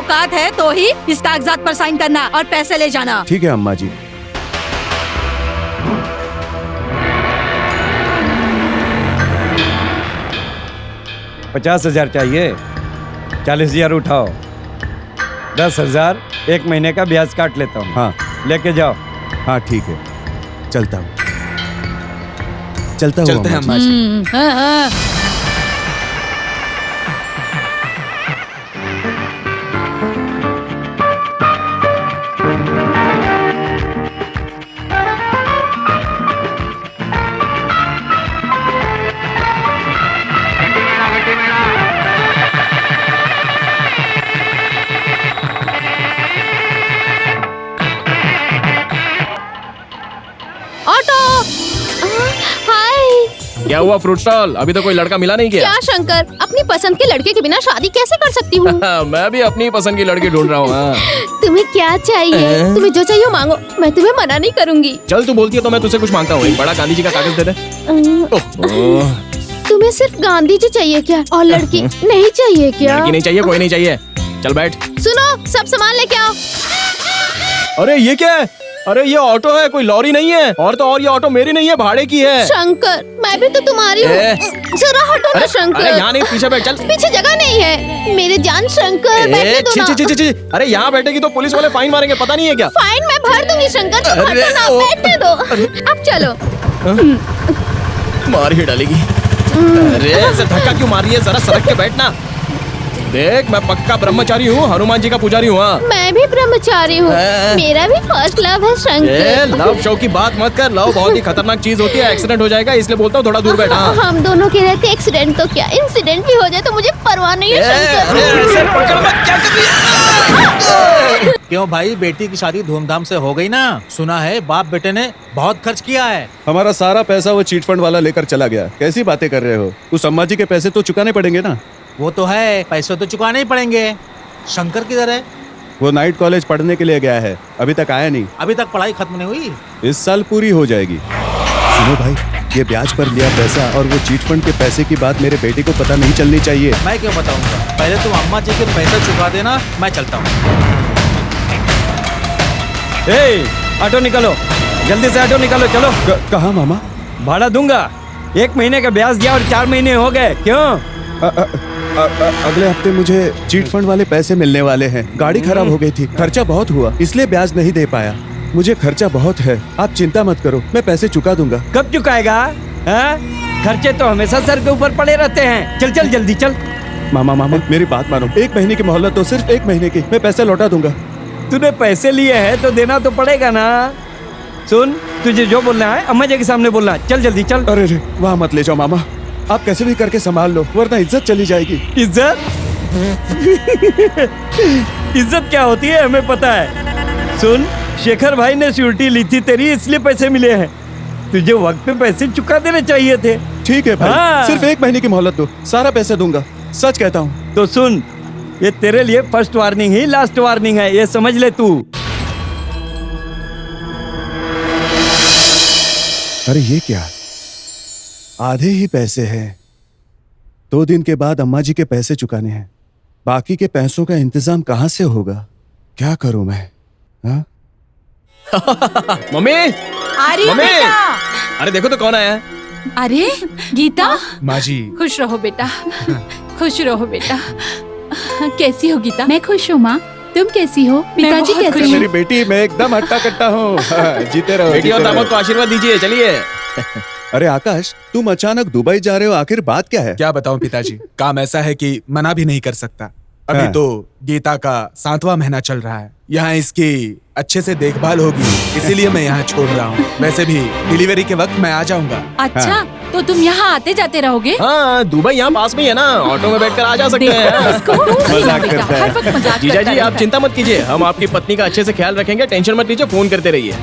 औकात है तो ही इस कागजात पर साइन करना और पैसे ले जाना। ठीक है अम्मा जी। $50,000 चाहिए? 40,000 उठाओ। 10,000 1 महीने का ब्याज काट लेता हूँ। हाँ लेके जाओ। हाँ ठीक है, चलता हूँ। चलते हैं अम्मा जी। हाँ, हाँ। क्या हुआ फ्रूट स्टॉल? अभी तो कोई लड़का मिला नहीं क्या? शंकर, अपनी पसंद के लड़के के बिना शादी कैसे कर सकती हूँ? मैं भी अपनी पसंद की लड़की ढूंढ रहा हूँ। तुम्हें क्या चाहिए? तुम्हें जो चाहिए मांगो, मैं तुम्हें मना नहीं करूँगी। चल तू बोलती है तो मैं तुझसे कुछ मांगता हूँ। एक बड़ा गांधी जी का कागज दे दे। तुम्हें सिर्फ गांधी जी चाहिए क्या? और लड़की नहीं चाहिए क्या? लड़की नहीं चाहिए, कोई नहीं चाहिए। चल बैठ। सुनो, सब सामान लेके आओ। अरे ये क्या है? अरे ये ऑटो है, कोई लॉरी नहीं है। और ये ऑटो मेरी नहीं है, भाड़े की है। शंकर, मैं भी तो तुम्हारी हूँ। जरा हटो ना शंकर। अरे यहाँ नहीं, पीछे बैठ। चल पीछे जगह नहीं है। मेरे जान शंकर, बैठने दो ना। अरे यहाँ बैठेगी तो पुलिस वाले फाइन मारेंगे, पता नहीं है क्या? फाइन मैं भर दूंगी शंकर, तुम हटो ना, बैठने दो। अब चलो। मार ही डालेगी। अरे ऐसे धक्का क्यों मार रही है? जरा सड़क के बैठना। देख मैं पक्का ब्रह्मचारी हूँ, हनुमान जी का पुजारी हूँ। मैं भी ब्रह्मचारी हूँ। मेरा भी फर्स्ट लव है शंकर। लव शो की बात मत कर। लव बहुत ही खतरनाक चीज होती है, एक्सीडेंट हो जाएगा, इसलिए बोलता हूँ थोड़ा दूर बैठा। हम दोनों के रहते एक्सीडेंट तो क्या, इंसिडेंट भी हो जाए तो मुझे परवाह नहीं है शंकर। क्यों भाई, बेटी की शादी धूमधाम से हो गई ना? सुना है बाप बेटे ने बहुत खर्च किया है। हमारा सारा पैसा वो चीट फंड वाला लेकर चला गया। कैसी बातें कर रहे हो? उस अम्मा जी के पैसे तो चुकाने पड़ेंगे ना। वो तो है, पैसे तो चुकाने ही पड़ेंगे। शंकर किधर है? वो नाइट कॉलेज पढ़ने के लिए गया है, अभी तक आया नहीं। अभी तक पढ़ाई खत्म नहीं हुई? इस साल पूरी हो जाएगी। सुनो भाई, ये ब्याज पर लिया पैसा और वो चीट फंड के पैसे की बात मेरे बेटे को पता नहीं चलनी चाहिए। मैं क्यों बताऊंगा? पहले तुम अम्मा जी के पैसा चुका देना, मैं चलता हूँ। ऑटो निकालो, जल्दी से ऑटो निकालो। चलो। कहाँ मामा? भाड़ा दूंगा। 1 महीने का ब्याज दिया और 4 महीने हो गए। क्यों? अगले हफ्ते मुझे चीट फंड वाले पैसे मिलने वाले हैं। गाड़ी खराब हो गई थी, खर्चा बहुत हुआ, इसलिए ब्याज नहीं दे पाया। मुझे खर्चा बहुत है, आप चिंता मत करो, मैं पैसे चुका दूंगा। कब चुकाएगा? खर्चे तो हमेशा सर के ऊपर पड़े रहते हैं। चल चल जल्दी चल। मामा मेरी बात मानो, 1 महीने की मोहलत तो, सिर्फ 1 महीने की। मैं पैसे लौटा दूंगा। तूने पैसे लिए हैं तो देना तो पड़ेगा ना। सुन, तुझे जो बोलना है अम्मा जी के सामने बोलना। चल जल्दी चल। अरे वहाँ मत ले जाओ मामा, आप कैसे भी करके संभाल लो, वरना इज्जत चली जाएगी। इज्जत? इज्जत क्या होती है हमें पता है। सुन, शेखर भाई ने सिक्योरिटी ली थी तेरी, इसलिए पैसे मिले हैं। तुझे वक्त पे पैसे चुका देने चाहिए थे। ठीक है भाई, हाँ। सिर्फ 1 महीने की मोहलत दो, सारा पैसा दूंगा, सच कहता हूँ। तो सुन, ये तेरे लिए फर्स्ट वार्निंग ही लास्ट वार्निंग है, ये समझ ले तू। अरे ये क्या, आधे ही पैसे हैं। 2 दिन के बाद अम्मा जी के पैसे चुकाने हैं। बाकी के पैसों का इंतजाम कहाँ से होगा? क्या करूं मैं? हाँ? मम्मी, अरे मम्मी! बेटा। अरे देखो तो कौन आया है। अरे गीता, माँ जी। खुश रहो बेटा, खुश रहो बेटा। कैसी हो गीता? मैं खुश हूँ माँ, तुम कैसी हो? पिताजी कैसे हैं? मेरी बेटी, मैं एकदम हट्टा कट्टा हूँ। जीते रहो। बेटी और दामाद को आशीर्वाद दीजिए, चलिए। अरे आकाश, तुम अचानक दुबई जा रहे हो, आखिर बात क्या है? क्या बताऊं पिताजी, काम ऐसा है कि मना भी नहीं कर सकता। अभी तो गीता का 7वां महीना चल रहा है, यहाँ इसकी अच्छे से देखभाल होगी, इसीलिए मैं यहाँ छोड़ रहा हूँ। वैसे भी डिलीवरी के वक्त मैं आ जाऊंगा। अच्छा, तो तुम यहाँ आते जाते रहोगे? हाँ, दुबई यहाँ पास में है ना, ऑटो में बैठकर आ जा सकते हैं। मजाक करता है। जीजा जी आप चिंता मत कीजिए, हम आपकी पत्नी का अच्छे से ख्याल रखेंगे, टेंशन मत लीजिए, फोन करते रहिए।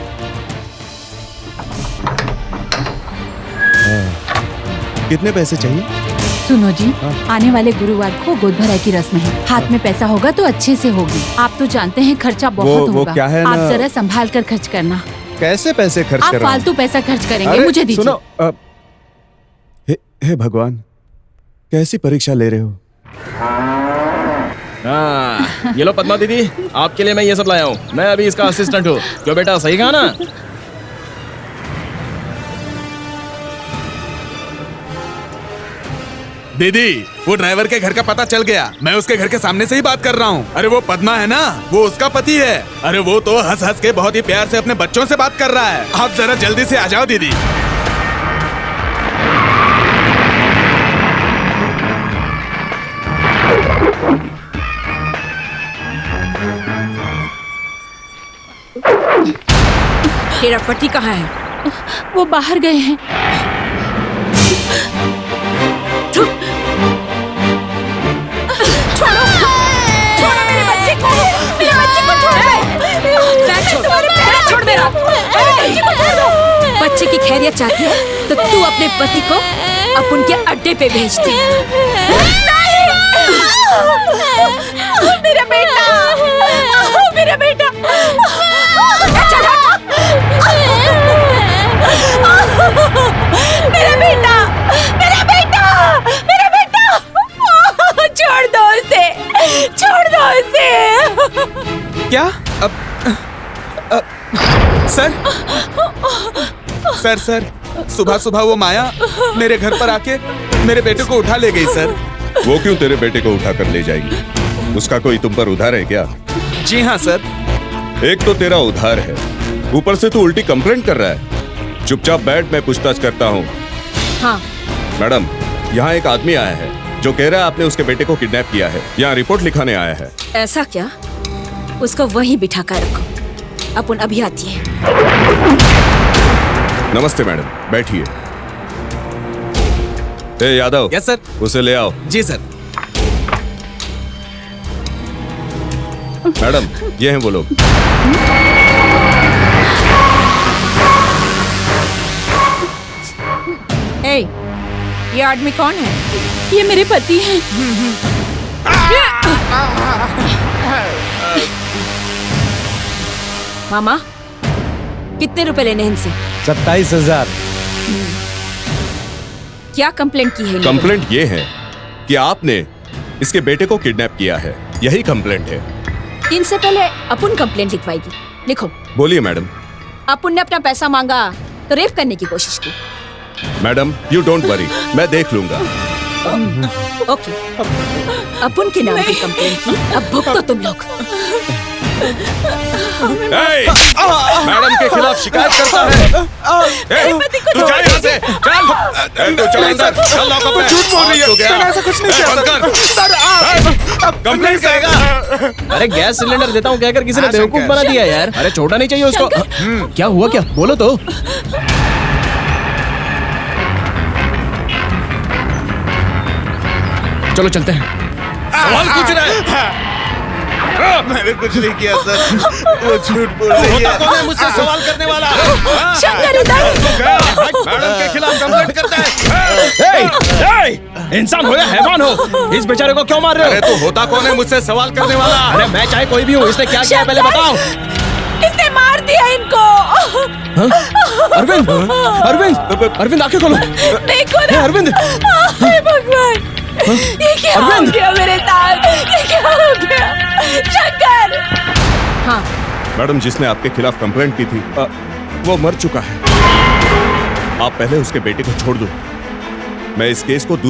कितने पैसे चाहिए? सुनो जी, आने वाले गुरुवार को गोद भराई की रस्म है। हाथ में पैसा होगा तो अच्छे से होगी। आप तो जानते हैं खर्चा बहुत वो होगा। क्या है आप ना, जरा संभाल कर खर्च करना। कैसे पैसे खर्च आप कर रहा हूं? फालतू पैसा खर्च करेंगे, अरे, मुझे दीजिए। सुनो, हे भगवान, कैसी परीक्षा ले रहे हो? हाँ, ये लो पद्मा दीदी, आपके लिए मैं ये सब लाया हूँ। मैं अभी इसका असिस्टेंट हूँ। क्यों बेटा, सही कहा ना? दीदी, वो ड्राइवर के घर का पता चल गया। मैं उसके घर के सामने से ही बात कर रहा हूँ। अरे वो पद्मा है ना, वो उसका पति है। अरे वो तो हंस हंस के बहुत ही प्यार से अपने बच्चों से बात कर रहा है। आप जरा जल्दी से आ जाओ दीदी। तेरा पति कहाँ है? वो बाहर गए हैं। छोड़ मेरा बच्चे की खैरियत चाहती है तो तू अपने पति को अपन के अड्डे पे भेज दे। मेरा बेटा, मेरा बेटा, मेरा बेटा, मेरा बेटा, मेरा बेटा, छोड़ दो उसे, छोड़ दो उसे। क्या? सर सर, सुबह सुबह वो माया मेरे घर पर आके मेरे बेटे को उठा ले गई सर। वो क्यों तेरे बेटे को उठा कर ले जाएगी? उसका कोई तुम पर उधार है क्या? जी हाँ सर। एक तो तेरा उधार है, ऊपर से तू उल्टी कंप्लेंट कर रहा है। चुपचाप बैठ, मैं पूछताछ करता हूँ। हाँ मैडम, यहाँ एक आदमी आया है जो कह रहा है आपने उसके बेटे को किडनैप किया है। यहाँ रिपोर्ट लिखाने आया है। ऐसा क्या? उसको वहीं बिठा कर रखो, अपन अभी आती है। नमस्ते मैडम, बैठिए। ए यादव। Yes sir. उसे ले आओ। जी सर। मैडम, ये हैं वो लोग। ए, ये आदमी कौन है? ये मेरे पति हैं। मामा, कितने रुपए लेने हैं इनसे? 27,000। क्या कंप्लेंट की है? कंप्लेंट ये है कि आपने इसके बेटे को किडनैप किया है, यही कंप्लेंट है। इनसे पहले अपन कंप्लेंट लिखवाएगी। लिखो। बोलिए मैडम। अपन ने अपना पैसा मांगा तो रेप करने की कोशिश की। मैडम, यू डोंट वरी, मैं देख लूंगा। ओके, अपन के नाम की कंप्लेंट की, अब भुगतो तुम लोग। मैडम के खिलाफ शिकायत करता है। तू जा यहाँ से, चल। तू चल अंदर, चल लॉकअप में। झूठ बोल रही है। मैंने ऐसा कुछ नहीं किया सर। आप कंप्लेंट करेगा। अरे गैस सिलेंडर देता हूँ कहकर किसी ने बेवकूफ बना दिया यार। अरे छोटा नहीं चाहिए उसको। क्या हुआ, क्या बोलो तो। चलो चलते हैं। सवाल पूछ रहा है। मैंने कुछ नहीं किया सर, वो झूठ बोल रही है। कौन है मुझसे सवाल करने वाला? शंकर इधर। मैडम के खिलाफ कंप्लेंट करता है। इंसान हो या हैवान हो, इस बेचारे को क्यों मार रहे अरे हो? तू होता कौन है मुझसे सवाल करने वाला? अरे मैं चाहे कोई भी हूँ, इसने क्या किया है पहले बताओ। इसने मार दिया इनको। अरविंद, अरविंद, अरविंद आंखें खोलो। देखो ना। अरविंद, हे भगवान, ये क्या हो अरविंद! गया मेरे साथ? ये क्या हो गया? शंकर। हाँ, मैडम, जिसने आपके खिलाफ कंप्लेंट की थी वो मर चुका है। आप पहले उसके बेटे को छोड़ दो, मैं इस केस को दूसरे